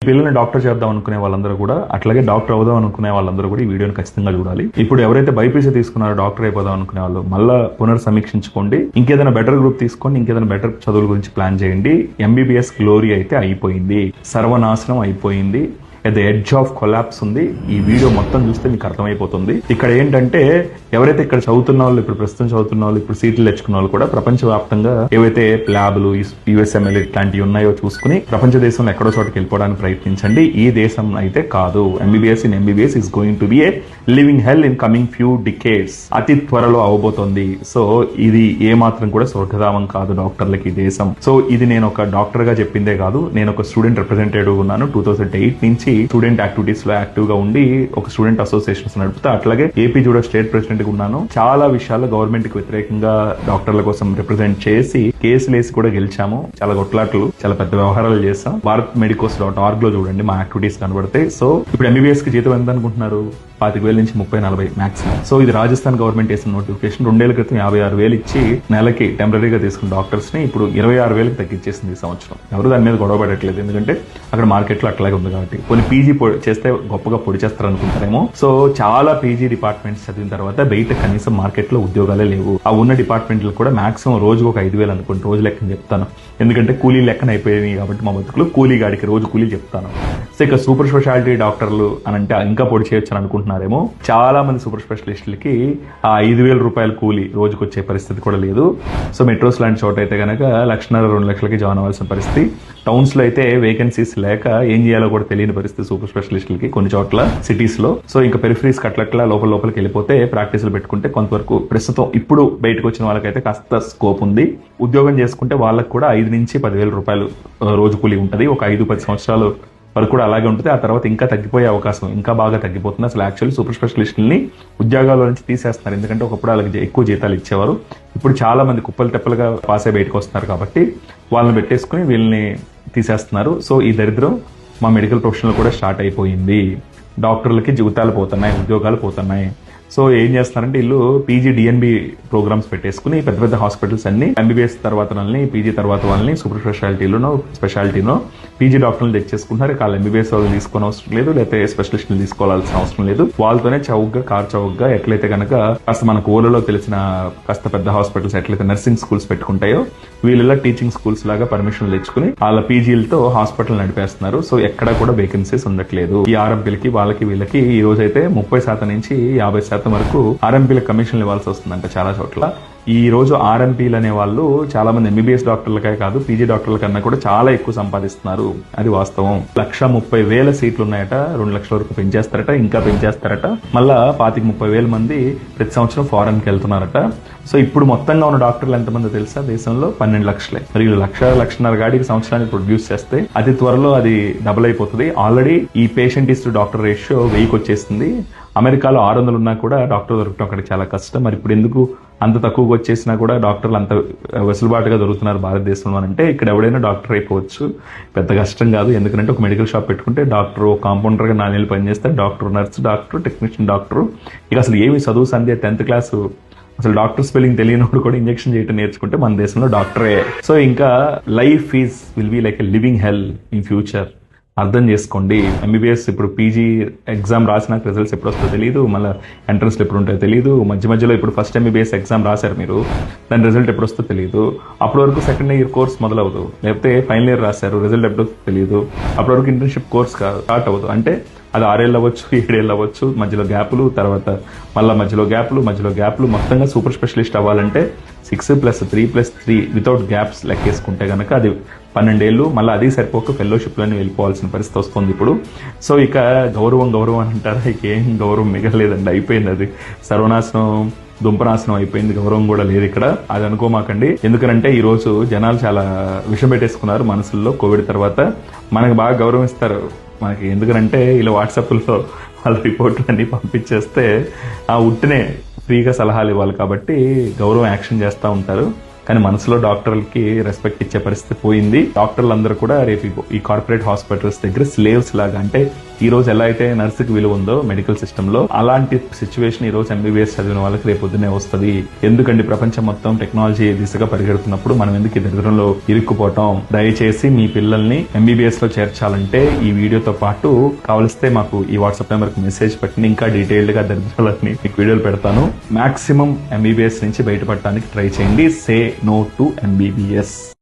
పిల్లల్ని డాక్టర్ చేద్దాం అనుకునే వాళ్ళందరూ కూడా, అట్లాగే డాక్టర్ అవుదాం అనుకునే వాళ్ళందరూ కూడా ఈ వీడియోని ఖచ్చితంగా చూడాలి. ఇప్పుడు ఎవరైతే బైపీసీ తీసుకున్నారో డాక్టర్ అయిపోదాం అనుకునే వాళ్ళు మళ్ళీ పునర్సమీక్షించుకోండి. ఇంకేదైనా బెటర్ గ్రూప్ తీసుకోండి, ఇంకేదైనా బెటర్ చదువుల గురించి ప్లాన్ చేయండి. ఎంబీబీఎస్ గ్లోరీ అయితే అయిపోయింది, సర్వనాశనం అయిపోయింది, at the edge of collapse ఉంది. ఈ వీడియో మొత్తం చూస్తే మీకు అర్థమైపోతుంది. ఇక్కడ ఏంటంటే ఎవరైతే ఇక్కడ చదువుతున్న వాళ్ళు, ఇప్పుడు ప్రస్తుతం చదువుతున్న వాళ్ళు, ఇప్పుడు సీట్లు తెచ్చుకున్న వాళ్ళు కూడా ప్రపంచవ్యాప్తంగా ఏవైతే ల్యాబ్లు, యుఎస్ఎంఎల్ ఇట్లాంటివి ఉన్నాయో చూసుకుని ప్రపంచ దేశంలో ఎక్కడో చోటకి వెళ్ళిపోవడానికి ప్రయత్నించండి. ఈ దేశం అయితే కాదు. MBBS is going to be A living hell in coming few decades. అతి త్వరలో అవబోతోంది. సో ఇది ఏ మాత్రం కూడా స్వర్గధామం కాదు డాక్టర్లకి ఈ దేశం. సో ఇది నేను ఒక డాక్టర్ గా చెప్పిందే కాదు, నేను ఒక స్టూడెంట్ రిప్రజెంటేటివ్ ఉన్నాను. 2008 నుంచి స్టూడెంట్ యాక్టివిటీస్ లో యాక్టివ్ గా ఉండి ఒక స్టూడెంట్ అసోసియేషన్స్ నడుపుతా, అట్లాగే ఏపీ జూడో స్టేట్ ప్రెసిడెంట్ గా ఉన్నాను. చాలా విషయాల్లో గవర్నమెంట్ కి వ్యతిరేకంగా డాక్టర్ల కోసం రిప్రజెంట్ చేసి కేసులు వేసి కూడా గెలిచాము. చాలా కొట్లాట్లు, చాలా పెద్ద వ్యవహారాలు చేస్తాం. BharatMedicos.org లో చూడండి మా యాక్టివిటీస్ కనబడతాయి. సో ఇప్పుడు ఎంబీబీఎస్ కి జీతం ఎంత అనుకుంటున్నారు? 25,000 నుంచి 30-40 మాక్సిమం. సో ఇది రాజస్థాన్ గవర్నమెంట్ వేసిన నోటిఫికేషన్. 2 ఏళ్ల క్రితం 56,000 ఇచ్చి నెలకి టెంపరీగా తీసుకున్న డాక్టర్స్ ని ఇప్పుడు 26,000 తగ్గించేసింది ఈ సంవత్సరం. ఎవరు దాని మీద గొడవ పడట్లేదు, ఎందుకంటే అక్కడ మార్కెట్ లో అట్లాగే ఉంది కాబట్టి. కొన్ని పీజీ చేస్తే గొప్పగా పొడి చేస్తారు అనుకుంటారేమో. సో చాలా పీజీ డిపార్ట్మెంట్స్ చదివిన తర్వాత బయట కనీసం మార్కెట్ లో ఉద్యోగాలే లేవు. ఆ ఉన్న డిపార్ట్మెంట్లు కూడా మాక్సిమం రోజుకు ఒక 5,000 అనుకోండి, రోజు లెక్కన చెప్తాను, ఎందుకంటే కూలీ లెక్కన అయిపోయినాయి కాబట్టి మా బతుకులు. కూలీ గాడికి రోజు కూలీ చెప్తాను. సో ఇక సూపర్ స్పెషాలిటీ డాక్టర్లు అని అంటే ఇంకా పొడి చేయొచ్చు అని అనుకుంటున్నారేమో. చాలా మంది సూపర్ స్పెషలిస్టులకి ఆ 5,000 రూపాయల కూలీ రోజుకు వచ్చే పరిస్థితి కూడా లేదు. సో మెట్రోస్ లాంటి చోట అయితే కనుక 1,50,000-2 లక్షలకి జాయిన్ అవ్వాల్సిన పరిస్థితి. టౌన్స్ లో అయితే వేకెన్సీస్ లేక ఏం చేయాలో కూడా తెలియని పరిస్థితి సూపర్ స్పెషలిస్టులకి కొన్ని చోట్ల సిటీస్ లో. సో ఇంకా పెరిఫరీస్ కట్లట్లా లోపలికి వెళ్ళిపోతే ప్రాక్టీసులు పెట్టుకుంటే కొంతవరకు ప్రస్తుతం ఇప్పుడు బయటకు వచ్చిన వాళ్ళకైతే కాస్త స్కోప్ ఉంది. ఉద్యోగం చేసుకుంటే వాళ్ళకి కూడా 5 నుంచి 10,000 రూపాయలు రోజు కూలీ ఉంటుంది. ఒక 5-10 సంవత్సరాలు వరకు కూడా అలాగే ఉంటుంది. ఆ తర్వాత ఇంకా తగ్గిపోయే అవకాశం, ఇంకా బాగా తగ్గిపోతుంది. అసలు యాక్చువల్లీ సూపర్ స్పెషలిస్టులని ఉద్యోగాల నుంచి తీసేస్తున్నారు. ఎందుకంటే ఒకప్పుడు వాళ్ళకి ఎక్కువ జీతాలు ఇచ్చేవారు. ఇప్పుడు చాలా మంది కుప్పలు తెప్పలుగా పాసే బయటకు వస్తున్నారు కాబట్టి వాళ్ళని పెట్టేసుకుని వీళ్ళని తీసేస్తున్నారు. సో ఈ దరిద్రం మా మెడికల్ ప్రొఫెషన్లో కూడా స్టార్ట్ అయిపోయింది. డాక్టర్లకి జీవితాలు పోతున్నాయి, ఉద్యోగాలు పోతున్నాయి. సో ఏం చేస్తున్నారంటే వీళ్ళు పీజీ డిఎన్బి ప్రోగ్రామ్స్ పెట్టేసుకుని పెద్ద పెద్ద హాస్పిటల్స్ అన్ని ఎంబీబీఎస్ తర్వాత వాళ్ళని, పీజీ తర్వాత వాళ్ళని సూపర్ స్పెషాలిటీలో పీజీ డాక్టర్లు తెచ్చేసుకుంటున్నారు. వాళ్ళు ఎంబీబీఎస్ వాళ్ళు తీసుకోని అవసరం లేదు, లేకపోతే స్పెషలిస్టులు తీసుకోవాల్సిన అవసరం లేదు. వాళ్ళతోనే చౌకగా ఎట్లయితే కనుక కాస్త మనకు ఊళ్ళలో తెలిసిన కాస్త పెద్ద హాస్పిటల్స్ ఎట్లయితే నర్సింగ్ స్కూల్స్ పెట్టుకుంటాయో వీళ్ళ టీచింగ్ స్కూల్స్ లాగా పర్మిషన్లు తెచ్చుకుని వాళ్ళ పీజీలతో హాస్పిటల్ నడిపేస్తున్నారు. సో ఎక్కడ కూడా వేకెన్సీస్ ఉండట్లేదు. ఈ ఆర్ఎంపీలకి వాళ్ళకి వీళ్ళకి ఈ రోజు అయితే 30% నుంచి 50% వరకు ఆర్ఎంపీలకు కమిషన్లు ఇవ్వాల్సి వస్తుందంట చాలా చోట్ల. ఈ రోజు ఆర్ఎంపీలు అనే వాళ్ళు చాలా మంది ఎంబీబీఎస్ డాక్టర్లకే కాదు పీజీ డాక్టర్ల కన్నా కూడా చాలా ఎక్కువ సంపాదిస్తున్నారు. అది వాస్తవం. 130,000 సీట్లు ఉన్నాయట, 2 లక్షల వరకు పెంచేస్తారట, ఇంకా పెంచేస్తారట. మళ్ళా 25,000-30,000 మంది ప్రతి సంవత్సరం ఫారెన్ కి వెళ్తున్నారట. సో ఇప్పుడు మొత్తంగా ఉన్న డాక్టర్లు ఎంతమంది తెలుసా? దేశంలో 12 లక్షలే. మరి 1-1.5 గాడికి సంవత్సరానికి ప్రొడ్యూస్ చేస్తే అతి త్వరలో అది డబుల్ అయిపోతుంది. ఆల్రెడీ ఈ patient is to doctor ratio 1000కి వచ్చేసింది. అమెరికాలో 600 ఉన్నా కూడా డాక్టర్ దొరకడం అక్కడ చాలా కష్టం. మరి ఇప్పుడు ఎందుకు అంత తక్కువగా వచ్చేసినా కూడా డాక్టర్లు అంత వెసులుబాటుగా దొరుకుతున్నారు భారతదేశంలో అంటే ఇక్కడ ఎవడైనా డాక్టర్ అయిపోవచ్చు, పెద్ద కష్టం కాదు. ఎందుకంటే ఒక మెడికల్ షాప్ పెట్టుకుంటే డాక్టర్, కాంపౌండర్గా 4 నెలలు పనిచేస్తారు, doctor, nurse, doctor, technician, doctor. ఇక అసలు ఏమి చదువు సంధ్య 10th క్లాసు అసలు డాక్టర్ స్పెల్లింగ్ తెలియనప్పుడు కూడా ఇంజెక్షన్ చేయడం నేర్చుకుంటే మన దేశంలో డాక్టరే. సో ఇంకా life will be like a living hell in future. అర్థం చేసుకోండి. ఎంబీబీఎస్ ఇప్పుడు పీజీ ఎగ్జామ్ రాసిన రిజల్ట్స్ ఎప్పుడు వస్తుందో తెలియదు, మళ్ళీ ఎంట్రన్స్లు ఎప్పుడు ఉంటాయో తెలియదు. మధ్యలో ఇప్పుడు ఫస్ట్ ఎంబీబీఎస్ ఎగ్జామ్ రాశారు మీరు, దాని రిజల్ట్ ఎప్పుడు వస్తుందో తెలియదు. అప్పటి వరకు సెకండ్ ఇయర్ కోర్స్ మొదలవదు, లేకపోతే ఫైనల్ ఇయర్ రాశారు, రిజల్ట్ ఎప్పుడు తెలియదు. అప్పటి వరకు ఇంటర్న్షిప్ కోర్స్ స్టార్ట్ అవ్వదు. అంటే అది 6 ఏళ్ళు అవ్వచ్చు, 7 ఏళ్ళు అవ్వచ్చు, మధ్యలో గ్యాపులు, తర్వాత మళ్ళీ మధ్యలో గ్యాపులు. మొత్తంగా సూపర్ స్పెషలిస్ట్ అవ్వాలంటే 6+3+3 వితౌట్ గ్యాప్స్ లెక్కేసుకుంటే కనుక అది 12 ఏళ్ళు. మళ్ళీ అది సరిపోక ఫెలోషిప్లోనే వెళ్ళిపోవాల్సిన పరిస్థితి వస్తుంది ఇప్పుడు. సో ఇక గౌరవం అని అంటారా? ఇక ఏం గౌరవం మిగలేదండి, అయిపోయింది. అది సర్వనాశనం, దుంపనాశనం అయిపోయింది. గౌరవం కూడా లేదు ఇక్కడ. అది అనుకోమాకండి. ఎందుకంటే ఈ రోజు జనాలు చాలా విషం పెట్టేసుకున్నారు మనసుల్లో. కోవిడ్ తర్వాత మనకు బాగా గౌరవం ఇస్తారు మనకి. ఎందుకంటే ఇలా వాట్సాప్లో వాళ్ళ రిపోర్ట్లు అన్ని పంపించేస్తే ఆ ఉట్టినే ఫ్రీగా సలహాలు ఇవ్వాలి కాబట్టి గౌరవం యాక్షన్ చేస్తూ ఉంటారు. కానీ మనసులో డాక్టర్లకి రెస్పెక్ట్ ఇచ్చే పరిస్థితి పోయింది. డాక్టర్లందరూ కూడా రేపు ఈ కార్పొరేట్ హాస్పిటల్స్ దగ్గర స్లేవ్స్ లాగా, అంటే ఈ రోజు ఎలా అయితే నర్సుకి విలువ ఉందో మెడికల్ సిస్టమ్ లో, అలాంటి సిచ్యువేషన్ ఈ రోజు ఎంబీబీఎస్ చదివిన వాళ్ళకి రేపు పొద్దునే వస్తుంది. ఎందుకండి ప్రపంచం మొత్తం టెక్నాలజీ దిశగా పరిగెడుతున్నప్పుడు మనం ఎందుకు ఈ దరిద్రంలో ఇరుక్కుపోవటం? దయచేసి మీ పిల్లల్ని ఎంబీబీఎస్ లో చేర్చాలంటే ఈ వీడియోతో పాటు కావలిస్తే మాకు ఈ వాట్సాప్ నెంబర్ కి మెసేజ్ పెట్టండి. ఇంకా డీటెయిల్డ్ గా దరిద్రాలని మీకు వీడియోలు పెడతాను. మాక్సిమం ఎంబీబీఎస్ నుంచి బయటపడటానికి ట్రై చేయండి. Say no to MBBS.